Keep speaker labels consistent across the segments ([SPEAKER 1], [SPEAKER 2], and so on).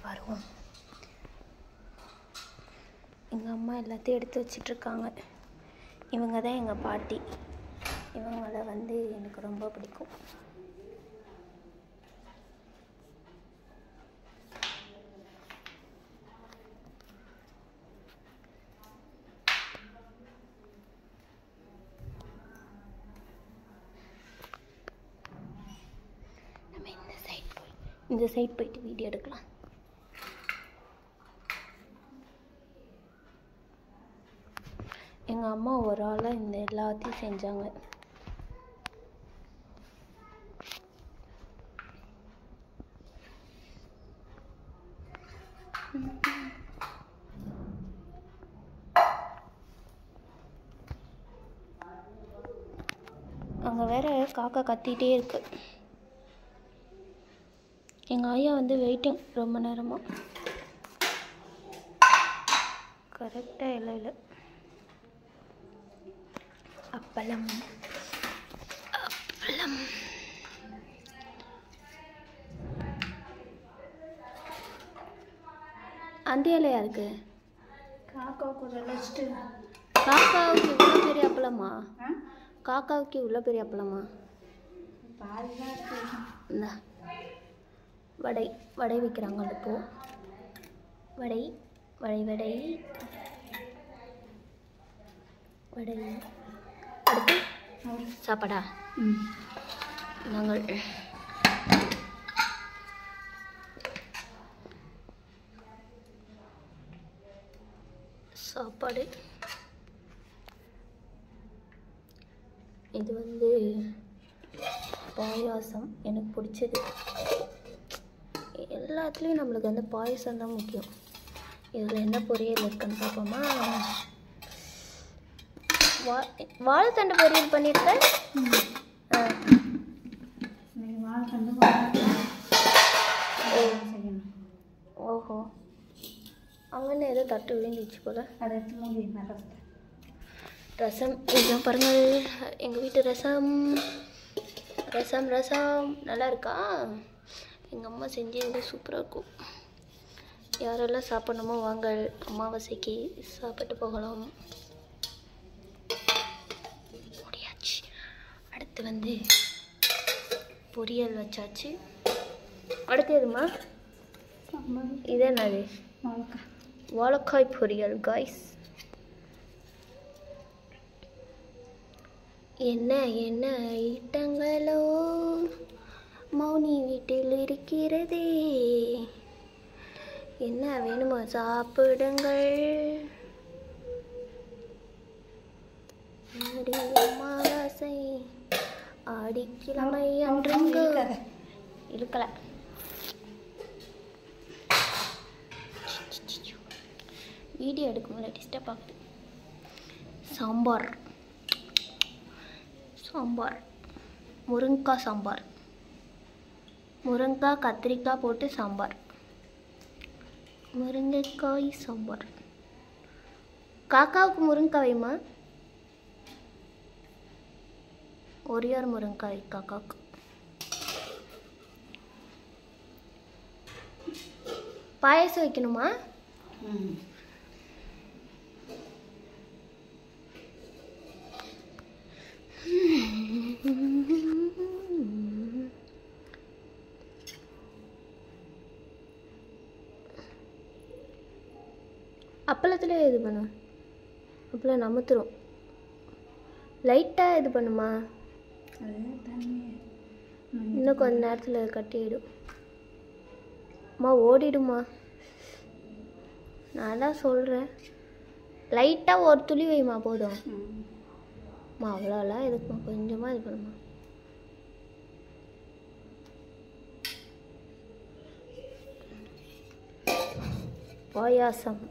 [SPEAKER 1] வருவோம். எங்கள் அம்மா எல்லாத்தையும் எடுத்து வச்சிட்ருக்காங்க. இவங்க தான் எங்கள் பாட்டி. இவங்களை எனக்கு ரொம்ப பிடிக்கும். நம்ம இந்த சைட் போயிட்டு வீடியோ எடுக்கலாம். எங்கள் அம்மா ஒரு ஆளாக இந்த எல்லாத்தையும் செஞ்சாங்க. அங்கே வேற காக்கா கத்திகிட்டே இருக்கு. எங்கள் ஆயா வெயிட்டிங் ரொம்ப நேரமாக. கரெக்டாக இல்லை அப்பளம் அந்த இலையா இருக்கு. காக்காவுக்கு இவ்வளோ பெரிய அப்பளமா? காக்காவுக்கு இவ்வளோ பெரிய அப்பளமா? இந்த வடை வைக்கிறாங்க. இப்போ வடை அடுத்து சாப்பாடா? நாங்கள் சாப்பாடு. இது பாயாசம் எனக்கு பிடிச்சது. எல்லாத்துலேயும் நம்மளுக்கு பாயசம் தான் முக்கியம். இதில் என்ன பொரியல் இருக்குன்னு பார்ப்போமா? வாழைத்தண்டு பொரியல் பண்ணியிருக்கேன். ஓஹோ, அங்கே ஏதோ தட்டு விழுந்துச்சு போல. ரசம் இதுதான் பாருங்கள். எங்கள் வீட்டு ரசம் நல்லா இருக்கா? எங்கள் அம்மா செஞ்சது சூப்பராக இருக்கும். யாரெல்லாம் சாப்பிடணுமோ வாங்க, அமாவாசைக்கு சாப்பிட்டு போகலாம். முடியாச்சு. அடுத்து பொரியல் வச்சாச்சு. அடுத்து எதுமா? இது என்னது? வாழைக்காய் பொரியல் காய்ஸ். என்ன ஐட்டங்களோ மௌனி வீட்டில் இருக்கிறதே. என்ன வேணுமோ சாப்பிடுங்கள். அமாவாசை ஆடிக்கிழமை அன்றுங்க. இழுக்கல. வீடியோ எடுக்கும்போது டிஸ்டர்ப் ஆகுது. சாம்பார் முருங்கைக்காய் சாம்பார். முருங்கைக்காய் கத்திரிக்காய் போட்டு சாம்பார். முருங்கைக்காய் சாம்பார். காக்காவுக்கு முருங்கைக்காய் வேணுமா? ஒரே ஒரு முருங்கைக்காய் காக்காவுக்கு. பாயசம் வைக்கணுமா? அப்பளத்தில் இது பண்ணும். அப்பளம் நமுத்துரும். லைட்டாக இது பண்ணுமா? இன்னும் கொஞ்ச நேரத்தில் கட்டிடும். அம்மா ஓடிடுமா? நான் தான் சொல்கிறேன். லைட்டாக ஒரு துளி வைமா போதும். அம்மா அவ்வளோலாம் இதுக்கு கொஞ்சமாக இது பண்ணுமா? பாயாசம்.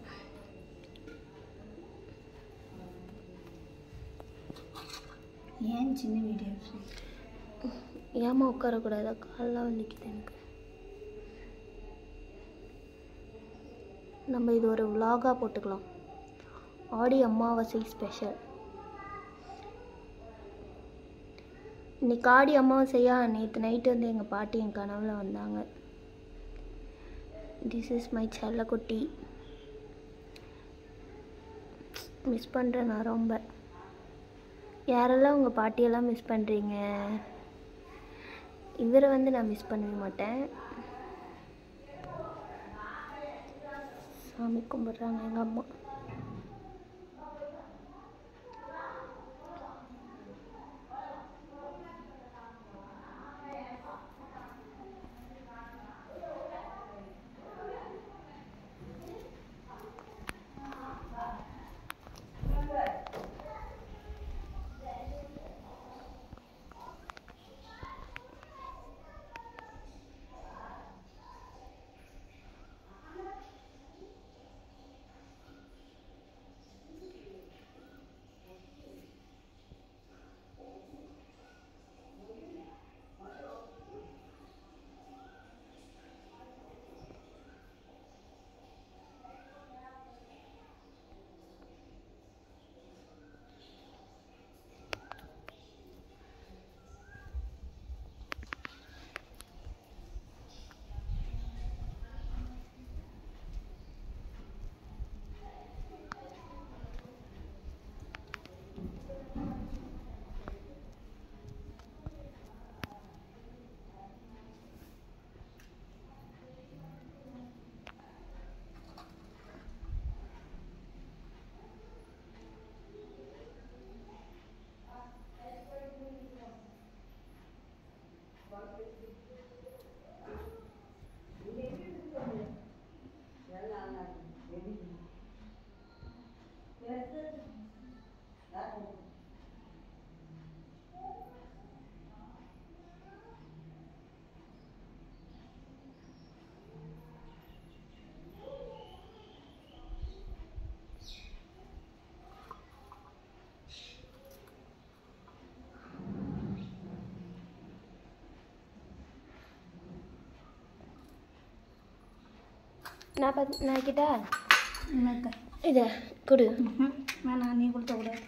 [SPEAKER 2] ஏன் சின்ன வீடியோ
[SPEAKER 1] ஏமா உட்காரக்கூடாதா? காலெலாம் வலிக்குது எனக்கு. நம்ம இது ஒரு விலாகாக போட்டுக்கலாம். ஆடி அமாவாசை ஸ்பெஷல். இன்னைக்கு ஆடி அமாவாசையா? நேற்று நைட்டு எங்கள் பாட்டி என் கனவில் வந்தாங்க. திஸ் இஸ் மை செல்லக்குட்டி. மிஸ் பண்ணுறேன் நான் ரொம்ப. யாரெல்லாம் உங்கள் பாட்டியெல்லாம் மிஸ் பண்ணுறீங்க? இவரை வந்து நான் மிஸ் பண்ணவே மாட்டேன். சாமி கும்பிட்றாங்க எங்கள் அம்மா. நான் கிட்ட
[SPEAKER 2] என்னத்த
[SPEAKER 1] இதை கொடு.
[SPEAKER 2] வேணாம், நீ கொடுத்த கூடாது.